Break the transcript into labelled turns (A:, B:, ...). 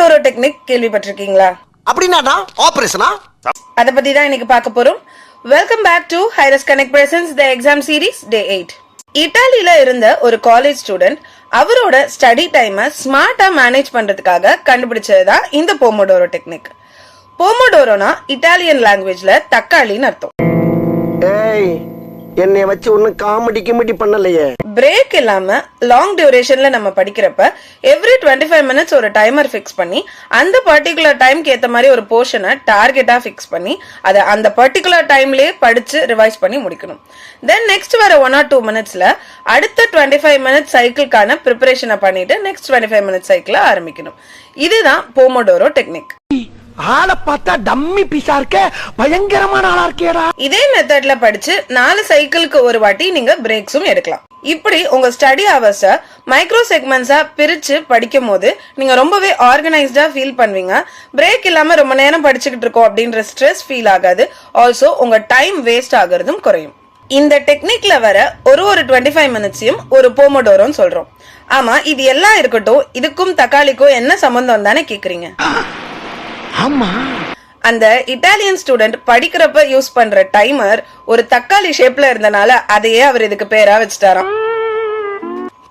A: Pomodoro technique கேள்விப்பட்டிருக்கீங்களா?
B: அப்படின்னா ஆபரேஷனா?
A: அத பத்தி தான் இன்னைக்கு பார்க்க போறோம். Welcome back to Hires connect presents the exam series day 8. இத்தாலியில இருந்த ஒரு காலேஜ் ஸ்டூடெண்ட் அவரோட ஸ்டடி டைமை ஸ்மார்ட்டா மேனேஜ் பண்றதுக்காக கண்டுபிடிச்சதுதான் இந்த போமோடோரோ டெக்னிக். போமோடோரோனா இட்டாலியன் லாங்குவேஜ்ல தக்காளின்னு அர்த்தம்.
B: ஏய், என்னைய வச்சு ஒன்னும் காமெடி கிமெடி பண்ணலையே.
A: பிரேக் இல்லாம லாங் டியூரேஷன்ல நம்ம படிக்கிறப்ப எவ்ரி 25 மினிட்ஸ் ஒரு டைமர் ஃபிக்ஸ் பண்ணி அந்த பர்டிகுலர் டைம்க்கு ஏத்த மாதிரி ஒரு போர்ஷனை டார்கெட்டா ஃபிக்ஸ் பண்ணி அதை அந்த பர்டிகுலர் டைம்லயே படிச்சு ரிவைஸ் பண்ணி முடிக்கணும். தென் நெக்ஸ்ட் வர 1 or 2 மினிட்ஸ்ல அடுத்த 25 மினிட்ஸ் சைக்கிள்கான ப்ரிப்பரேஷனை பண்ணிட்டு நெக்ஸ்ட் 25 மினிட்ஸ் சைக்கிள ஆரம்பிக்கணும். இதுதான் போமோடோரோ டெக்னிக்.
B: ஆளை பார்த்தா டம்மி பீஸா இருக்க, பயங்கரமான ஆளா இருக்கேடா.
A: இதே மெத்தட்ல படிச்சு 4 சைக்கிளுக்கு ஒரு வாட்டி நீங்க பிரேக்ஸும் எடுக்கலாம். இப்படி உங்க ஸ்டடி ஹவர்ஸ மைக்ரோ செக்மெண்ட்ஸா பிரிச்சு படிக்கும் போது நீங்க ரொம்பவே ஆர்கனைஸ்டா ஃபீல் பண்ணுவீங்க. பிரேக் இல்லாம ரொம்ப நேரம் படிச்சுக்கிட்டு இருக்கோம் அப்படின்ற ஸ்ட்ரெஸ் ஃபீல் ஆகாது. ஆல்சோ உங்க டைம் வேஸ்ட் ஆகுறதும் குறையும். இந்த டெக்னிக்ல வர ஒரு 25 மினிட்ஸையும் ஒரு போமோடோரோன்னு சொல்றோம். ஆமா, இது எல்லாம் இருக்கட்டும், இதுக்கும் தக்காளிக்கும் என்ன சம்பந்தம் தானே கேக்குறீங்க?
B: ஆமா,
A: அந்த இட்டாலியன் ஸ்டூடெண்ட் படிக்கிறப்ப யூஸ் பண்ற டைமர் ஒரு தக்காளி ஷேப்ல இருந்தனால அதையே அவர் இதுக்கு பேரா வச்சுட்டாராம்.